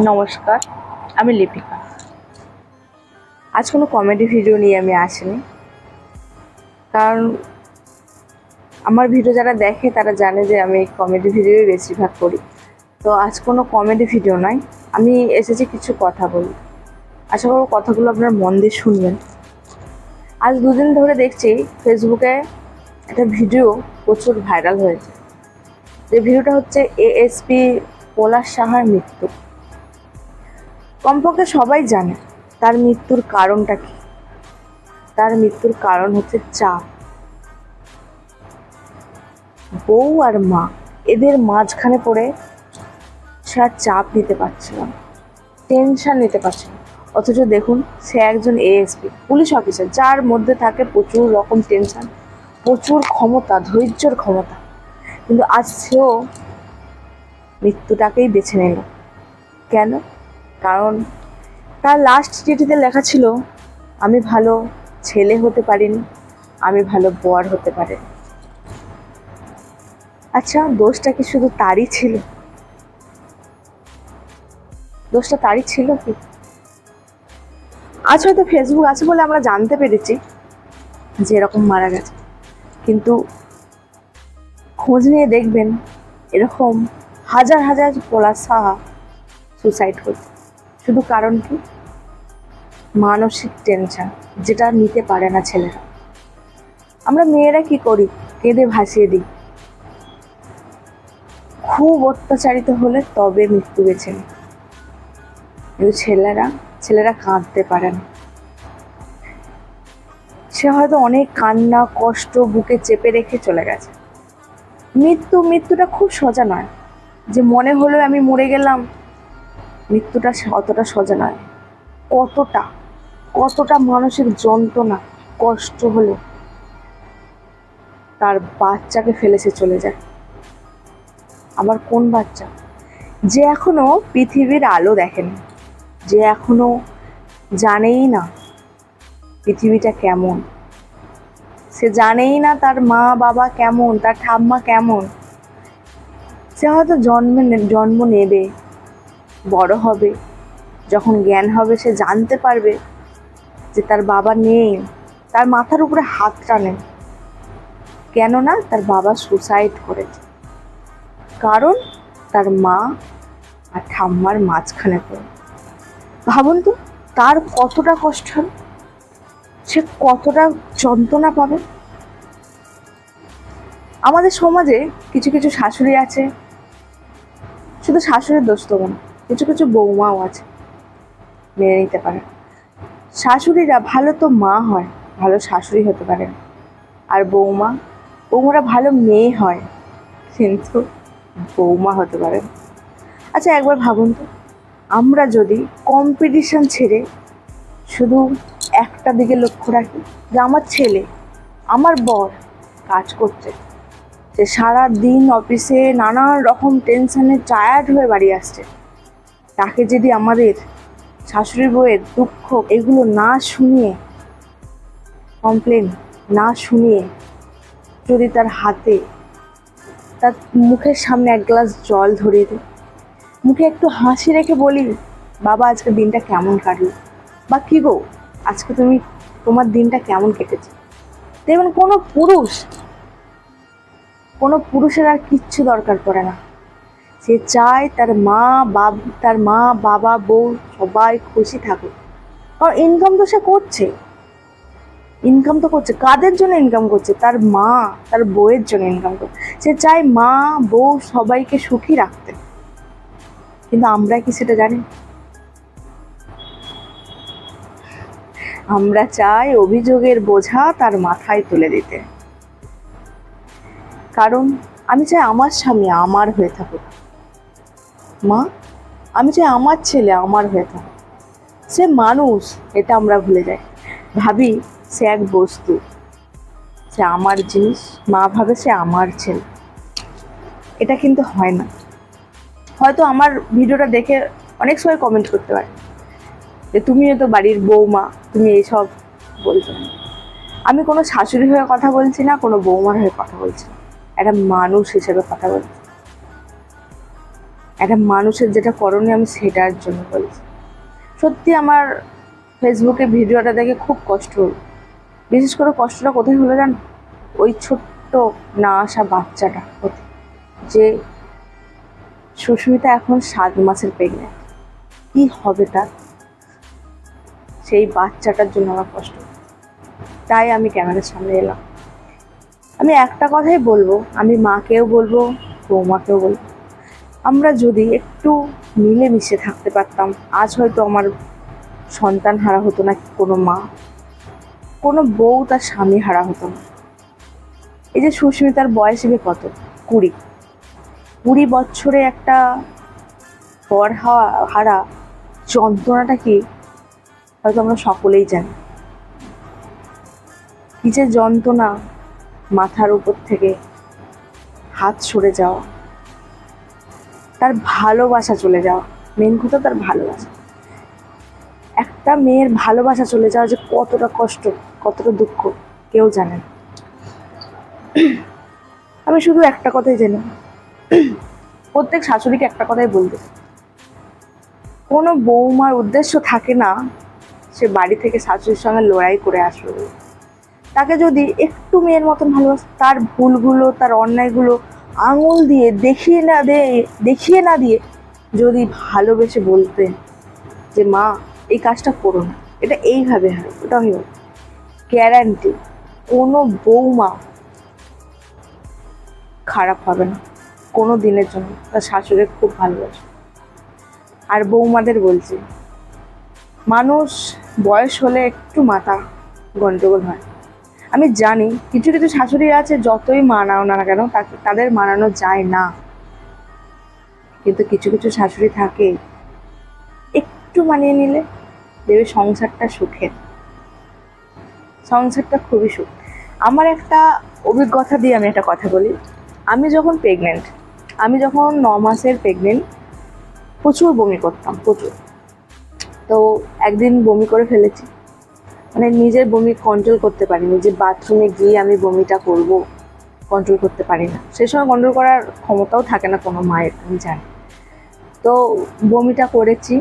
নমস্কার, আমি লিপিকা। আজ কোনো কমেডি ভিডিও নিয়ে আমি আসিনি, কারণ আমার ভিডিও যারা দেখে তারা জানে যে আমি কমেডি ভিডিওই বেশিরভাগ করি। তো আজ কোনো কমেডি ভিডিও নয়, আমি এসেছি কিছু কথা বলি। আশা করব কথাগুলো আপনারা মন দিয়ে শুনবেন। আজ দুদিন ধরে দেখছি ফেসবুকে একটা ভিডিও প্রচুর ভাইরাল হয়েছে। যে ভিডিওটা হচ্ছে এএসপি পলাশ সাহার মৃত্যু। কমপক্ষে সবাই জানে তার মৃত্যুর কারণটা কি। তার মৃত্যুর কারণ হচ্ছে চাপ। বউ আর মা এদের মাঝখানে পড়ে সে আর চাপ নিতে পারছিল না, টেনশন নিতে পারছিল না। অথচ দেখুন, সে একজন এএসপি পুলিশ অফিসার, যার মধ্যে থাকে প্রচুর রকম টেনশন, প্রচুর ক্ষমতা, ধৈর্যের ক্ষমতা, কিন্তু আজ সেও মৃত্যুটাকেই বেছে নিল। কেন? কারণ তার লাস্ট চিঠিতে লেখা ছিল, আমি ভালো ছেলে হতে পারিনি, আমি ভালো বর হতে পারিনি। আচ্ছা, দোষটা কি শুধু তারই ছিল? দোষটা তারই ছিল কি? আজ হয়তো ফেসবুক আছে বলে আমরা জানতে পেরেছি যে এরকম মারা গেছে, কিন্তু খোঁজ নিয়ে দেখবেন এরকম হাজার হাজার পলাশ সাহা সুসাইড করছে। শুধু কারণ কি? মানসিক টেনশন, যেটা নিতে পারে না ছেলেরা। আমরা মেয়েরা কি করি? কেঁদে ভাসিয়ে দিই। খুব অত্যাচারিত হলে তবে মৃত্যু বেছে নিই। কিন্তু ছেলেরা কাঁদতে পারে না। সে হয়তো অনেক কান্না কষ্ট বুকে চেপে রেখে চলে গেছে। মৃত্যুটা খুব সোজা নয় যে মনে হলো আমি মরে গেলাম। মৃত্যুটা অতটা সোজা নয়। কতটা মানসিক যন্ত্রণা, কষ্ট হলে তার বাচ্চাকে ফেলে সে চলে যায়। আবার কোন বাচ্চা? যে এখনো পৃথিবীর আলো দেখেনি, যে এখনো জানেই না পৃথিবীটা কেমন, সে জানেই না তার মা বাবা কেমন, তার ঠাম্মা কেমন। সে হয়তো জন্ম নেবে, বড় হবে, যখন জ্ঞান হবে সে জানতে পারবে যে তার বাবা নেই, তার মাথার উপরে হাতটা নেই। কেননা তার বাবা সুসাইড করেছে, কারণ তার মা আর ঠাম্মার মাঝখানে পড়ে। ভাবুন তো, তার কতটা কষ্ট হবে, সে কতটা যন্ত্রণা পাবে। আমাদের সমাজে কিছু কিছু শাশুড়ি আছে, শুধু শাশুড়ির দোষ দেবো না, কিছু কিছু বৌমাও আছে মেনে নিতে পারে। শাশুড়িরা ভালো তো মা হয়, ভালো শাশুড়ি হতে পারে না। আর বৌমারা ভালো মেয়ে হয়, কিন্তু বৌমা হতে পারে না। আচ্ছা, একবার ভাবুন তো, আমরা যদি কম্পিটিশন ছেড়ে শুধু একটা দিকে লক্ষ্য রাখি, যে আমার ছেলে, আমার বর কাজ করছে, সে সারা দিন অফিসে নানান রকম টেনশনে টায়ার্ড হয়ে বাড়ি আসছে, তাকে যদি আমাদের শাশুড়ি বউয়ের দুঃখ এগুলো না শুনিয়ে, কমপ্লেন না শুনিয়ে, যদি তার হাতে, তার মুখের সামনে এক গ্লাস জল ধরিয়ে দিই, মুখে একটু হাসি রেখে বলি, বাবা আজকে দিনটা কেমন কাটলো, বা কি গো আজকে তোমার দিনটা কেমন কেটেছে। দেখবেন কোনো পুরুষের আর কিচ্ছু দরকার পড়ে না। সে চায় তার মা বাবা বউ সবাই খুশি থাকুক। কারণ ইনকাম তো করছে, কাদের জন্য ইনকাম করছে? তার মা তার বউয়ের জন্য ইনকাম করছে। সে চায় মা বউ সবাইকে সুখী রাখতে। কিন্তু আমরা কি সেটা জানি? আমরা চাই অভিযোগের বোঝা তার মাথায় তুলে দিতে। কারণ আমি চাই আমার স্বামী আমার হয়ে থাকুক, মা আমি চাই আমার ছেলে আমার হয়ে থাকুক। সে মানুষ, এটা আমরা ভুলে যাই, ভাবি সে এক বস্তু, সে আমার জিনিস। মা ভাবে সে আমার ছেলে। এটা কিন্তু হয় না। হয়তো আমার ভিডিওটা দেখে অনেক সময় কমেন্ট করতে পারে যে তুমিও তো বাড়ির বৌমা, তুমি এইসব বলছো না। আমি কোনো শাশুড়ি হয়ে কথা বলছি না, কোনো বৌমার হয়ে কথা বলছি না, একটা মানুষ হিসেবে কথা বলছি। একটা মানুষের যেটা করণীয় আমি সেটার জন্য বলছি। সত্যি আমার ফেসবুকে ভিডিওটা দেখে খুব কষ্ট হলো। বিশেষ করে কষ্টটা কোথায় হলো জানো? ওই ছোট্ট না আসা বাচ্চাটা হতে, যে সুস্মিতা এখন 7 মাসের প্রেগনেন্ট। কি হবে তার? সেই বাচ্চাটার জন্য আমার কষ্ট। তাই আমি ক্যামেরার সামনে এলাম। আমি একটা কথাই বলবো, আমি মাকেও বলবো, বৌমাকেও বলবো, আমরা যদি একটু মিলেমিশে থাকতে পারতাম, আজ হয়তো আমার সন্তান হারা হতো না কোনো মা, কোনো বউ তার স্বামী হারা হতো না। এই যে সুস্মিতার বয়স হবে কত, 20 বছরে একটা পর হারা যন্ত্রণাটা কি হয়তো আমরা সকলেই জানি। কি যে যন্ত্রণা, মাথার উপর থেকে হাত সরে যাওয়া, তার ভালোবাসা চলে যাওয়া, মেন কথা তার ভালোবাসা। একটা মেয়ের ভালোবাসা চলে যাওয়া যে কতটা কষ্ট, কতটা দুঃখ কেউ জানে না। আমি শুধু একটা কথাই জানি, প্রত্যেক শাশুড়িকে একটা কথাই বলতে, কোনো বৌমার উদ্দেশ্য থাকে না সে বাড়ি থেকে শাশুড়ির সঙ্গে লড়াই করে আসবে। তাকে যদি একটু মেয়ের মতন ভালোবাসে, তার ভুলগুলো, তার অন্যায়গুলো আঙুল দিয়ে দেখিয়ে না দিয়ে যদি ভালোবেসে বলতেন যে মা এই কাজটা করো না, এটা এইভাবে হয়, ওটা হয়ে, গ্যারান্টি কোনো বৌমা খারাপ হবে না কোনো দিনের জন্য, তার শাশুড়ি খুব ভালোবাসে। আর বৌমাদের বলছি, মানুষ বয়স হলে একটু মাথা গন্ডগোল হয়। আমি জানি কিছু কিছু শাশুড়ি আছে যতই মানাও না কেন তাদের মানানো যায় না, কিন্তু কিছু কিছু শাশুড়ি থাকে একটু মানিয়ে নিলে দেবে সংসারটা সুখের, সংসারটা খুবই সুখ। আমার একটা অভিজ্ঞতা দিয়ে আমি একটা কথা বলি। আমি যখন 9 মাসের প্রেগনেন্ট, প্রচুর বমি করতাম, প্রচুর। তো একদিন বমি করে ফেলেছি, মানে নিজের বমি কন্ট্রোল করতে পারিনি, যে বাথরুমে গিয়ে আমি বমিটা করব, কন্ট্রোল করতে পারি না। সেই সময় কন্ট্রোল করার ক্ষমতাও থাকে না কোনো মায়ের, আমি জানি। তো বমিটা করেছি,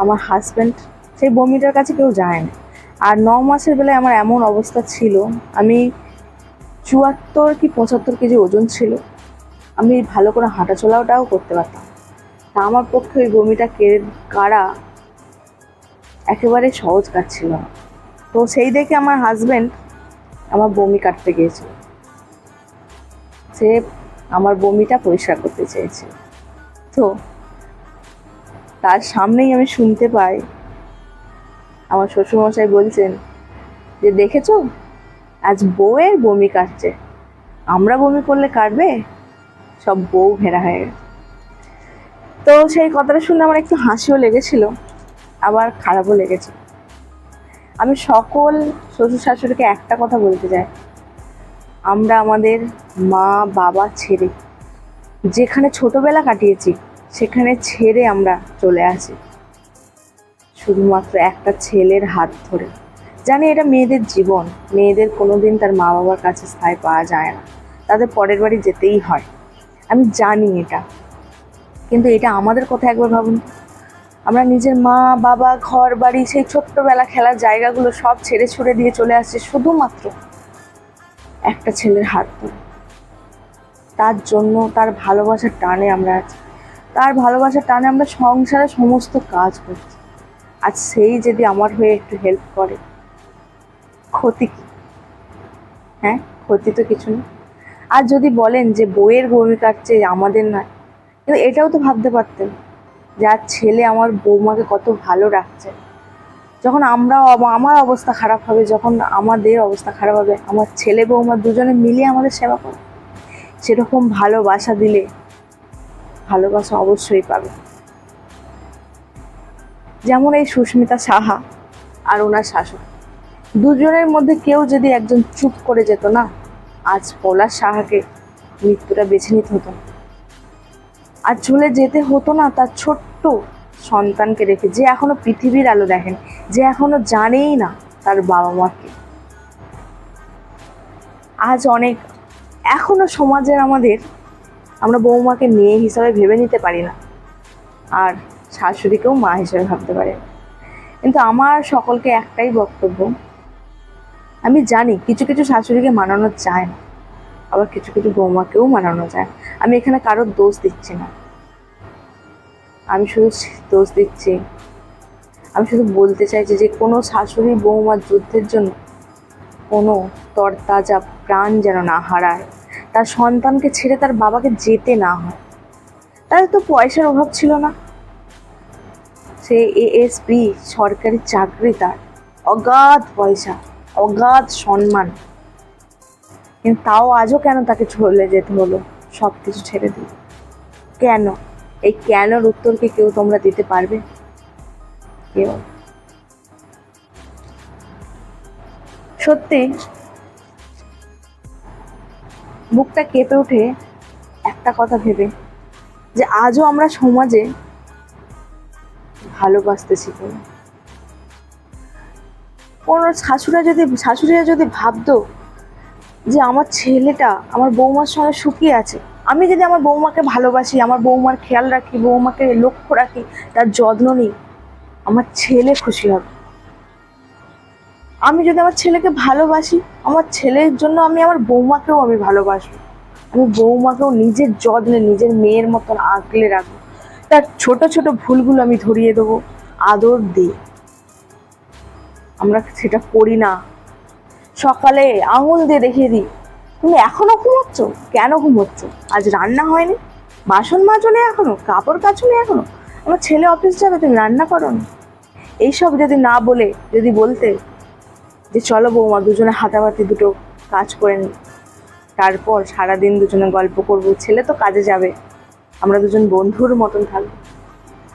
আমার হাজব্যান্ড সেই বমিটার কাছে কেউ যায় না। আর 9 মাসের বেলায় আমার এমন অবস্থা ছিল, আমি 74 কি 75 কেজি ওজন ছিল, আমি ভালো করে হাঁটাচলাটাও করতে পারতাম। তা আমার পক্ষে ওই বমিটা কাড়া একেবারে সহজ কাজ ছিল না। তো সেই দেখে আমার হাজব্যান্ড আমার বমি কাটতে গিয়েছিল, সে আমার বমিটা পরিষ্কার করতে চেয়েছিল। তো তার সামনেই আমি শুনতে পাই আমার শ্বশুরমশাই বলছেন যে দেখেছো আজ বউয়ের বমি কাটছে, আমরা বমি করলে কাটবে, সব বউ ভেড়া হয়ে গেছে। তো সেই কথাটা শুনে আমার একটু হাসিও লেগেছিল, আবার খারাপও লেগেছে। আমি সকল শ্বশুর শাশুড়িকে একটা কথা বলতে চাই, আমরা আমাদের মা বাবা ছেড়ে যেখানে ছোটবেলা কাটিয়েছি সেখানে ছেড়ে আমরা চলে আসি শুধুমাত্র একটা ছেলের হাত ধরে। জানি এটা মেয়েদের জীবন, মেয়েদের কোনোদিন তার মা বাবার কাছে স্থায়ী পাওয়া যায় না, তাদের পরের বাড়ি যেতেই হয়, আমি জানি এটা। কিন্তু এটা আমাদের কথা একবার ভাবুন, আমরা নিজের মা বাবা, ঘর বাড়ি, সেই ছোট্টবেলা খেলার জায়গাগুলো সব ছেড়ে ছুড়ে দিয়ে চলে আসছি শুধুমাত্র একটা ছেলের হাত ধরে। তার জন্য তার ভালোবাসার টানে আমরা আছি, তার ভালোবাসার টানে আমরা সংসারে সমস্ত কাজ করছি। আজ সেই যদি আমার হয়ে একটু হেল্প করে, ক্ষতি কি? হ্যাঁ, ক্ষতি তো কিছু না। আর যদি বলেন যে বইয়ের বমি কাটছে আমাদের নয়, কিন্তু এটাও তো ভাবতে পারতেন যে আর ছেলে আমার বৌমাকে কত ভালো রাখছে। যখন আমার অবস্থা খারাপ হবে, যখন আমাদের অবস্থা খারাপ হবে, আমার ছেলে বৌমা দুজনে মিলে আমাদের সেবা করে। সেরকম ভালোবাসা দিলে ভালোবাসা অবশ্যই পাবে। যেমন এই সুস্মিতা সাহা আর ওনার শাশুড়ি, দুজনের মধ্যে কেউ যদি একজন চুপ করে যেত না, আজ পলাশ সাহাকে মৃত্যুটা বেছে নিতে হতো না, আর চলে যেতে হতো না তার ছোট্ট সন্তানকে রেখে, যে এখনো পৃথিবীর আলো দেখেন, যে এখনো জানেই না তার বাবা মাকে। আজ অনেক এখনো সমাজের আমরা বৌমাকে মেয়ে হিসাবে ভেবে নিতে পারি না, আর শাশুড়িকেও মা হিসেবে ভাবতে পারে। কিন্তু আমার সকলকে একটাই বক্তব্য, আমি জানি কিছু কিছু শাশুড়িকে মানানো যায় না, আবার কিছু কিছু বৌমাকেও মানানো যায়। আমি এখানে কারোর দোষ দিচ্ছি না, আমি শুধু দোষ দিচ্ছি, আমি শুধু বলতে চাইছি যে কোনো শাশুড়ি বৌমার যুদ্ধের জন্য কোনো তরতাজা প্রাণ যেন না হারায়, তার সন্তানকে ছেড়ে তার বাবাকে যেতে না হয়। তাদের তো পয়সার অভাব ছিল না, সে এএসপি সরকারি চাকরি, তার অগাধ পয়সা, অগাধ সম্মান, কিন্তু তাও আজও কেন তাকে চলে যেতে হলো সব কিছু ছেড়ে দিয়ে? কেন? এই কেনর উত্তর কি কেউ তোমরা দিতে পারবে? কেউ? সত্যি বুকটা কেঁপে ওঠে একটা কথা ভেবে, যে আজও আমরা সমাজে ভালোবাসতে শিখি না। কোনো শাশুড়িরা যদি ভাবতো যে আমার ছেলেটা আমার বৌমার সঙ্গে সুখী আছে, আমি যদি আমার বৌমাকে ভালোবাসি, আমার বৌমার খেয়াল রাখি, বৌমাকে লক্ষ্য রাখি, তার যত্ন নিই, আমার ছেলে খুশি হবে। আমি যদি আমার ছেলেকে ভালোবাসি, আমার ছেলের জন্য আমি আমার বৌমাকেও আমি ভালোবাসবো, আমি বৌমাকেও নিজের যত্নে নিজের মেয়ের মতন আগলে রাখবো, তার ছোট ছোট ভুলগুলো আমি ধরিয়ে দেবো, আদর দিই। আমরা সেটা করি না। সকালে আঙুল দিয়ে দেখিয়ে দিই, তুমি এখনো ঘুমোচ্ছ? কেন ঘুমোচ্ছ? আজ রান্না হয়নি, বাসন মাজনি এখনো, কাপড় কাচনি এখনো, আমার ছেলে অফিস যাবে, তুমি রান্না করো না। এইসব যদি না বলে যদি বলতে যে চলো বৌমা দুজনে হাতাহাতি দুটো কাজ করে নিই, তারপর সারাদিন দুজনে গল্প করব, ছেলে তো কাজে যাবে, আমরা দুজন বন্ধুর মতন থাকবো,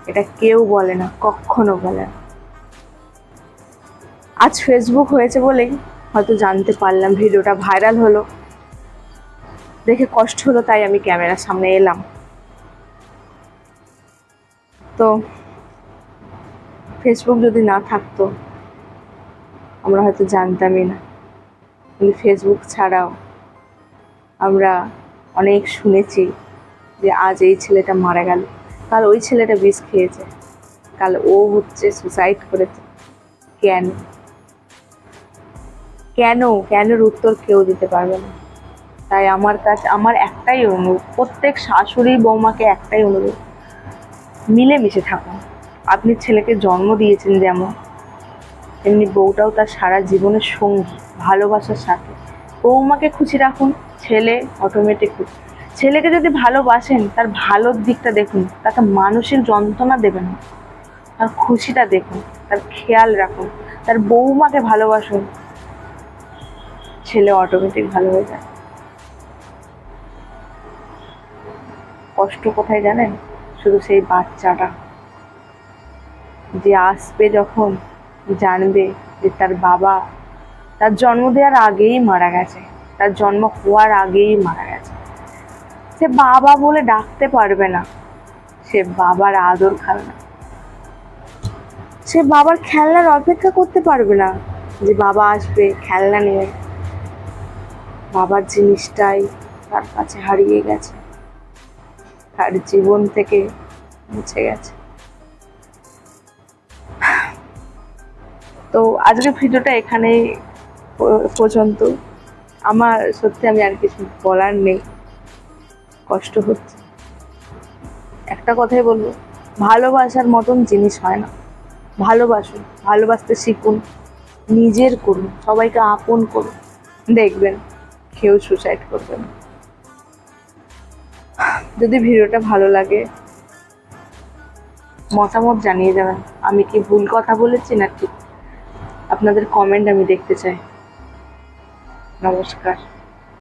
এটা কেউ বলে না, কখনো বলে না। আজ ফেসবুক হয়েছে বলেই হয়তো জানতে পারলাম, ভিডিওটা ভাইরাল হলো, দেখে কষ্ট হলো, তাই আমি ক্যামেরার সামনে এলাম। তো ফেসবুক যদি না থাকতো আমরা হয়তো জানতামই না। কিন্তু ফেসবুক ছাড়াও আমরা অনেক শুনেছি যে আজ এই ছেলেটা মারা গেল, কাল ওই ছেলেটা বিষ খেয়েছে, কাল ও হচ্ছে সুসাইড করেছে। কেন? কেন? কেনর উত্তর কেউ দিতে পারবে না। তাই আমার কাছে আমার একটাই অনুরোধ, প্রত্যেক শাশুড়ি বৌমাকে একটাই অনুরোধ, মিলেমিশে থাকুন। আপনি ছেলেকে জন্ম দিয়েছেন যেমন, তেমনি বউটাও তার সারা জীবনের সঙ্গী, ভালোবাসার সাথে। বৌমাকে খুশি রাখুন, ছেলে অটোমেটিক খুশি। ছেলেকে যদি ভালোবাসেন, তার ভালোর দিকটা দেখুন, তাকে মানসিক যন্ত্রণা দেবেন না, তার খুশিটা দেখুন, তার খেয়াল রাখুন। তার বৌমাকে ভালোবাসুন, ছেলে অটোমেটিক ভালো হয়ে যায়। কষ্ট কোথায় জানেন? শুধু সেই বাচ্চাটা যে আসবে যখন, জানবে যে তার বাবা তার জন্ম দেওয়ার আগেই মারা গেছে, তার জন্ম হওয়ার আগেই মারা গেছে। সে বাবা বলে ডাকতে পারবে না, সে বাবার আদর খাবে না, সে বাবার খেলনার অপেক্ষা করতে পারবে না যে বাবা আসবে খেলনা নিয়ে। বাবার জিনিসটাই তার কাছে হারিয়ে গেছে, তার জীবন থেকে মুছে গেছে। তো আজকের ভিডিওটা এখানেই পর্যন্ত। আমার সত্যি আমি আর কিছু বলার নেই, কষ্ট হচ্ছে। একটা কথাই বলবো, ভালোবাসার মতন জিনিস হয় না। ভালোবাসুন, ভালোবাসতে শিখুন, নিজের করুন, সবাইকে আপন করুন, দেখবেন কেউ সুসাইড করবে না। যদি ভিডিওটা ভালো লাগে মতামত জানিয়ে যাবেন, আমি কি ভুল কথা বলেছি না ঠিক, আপনাদের কমেন্ট আমি দেখতে চাই। নমস্কার।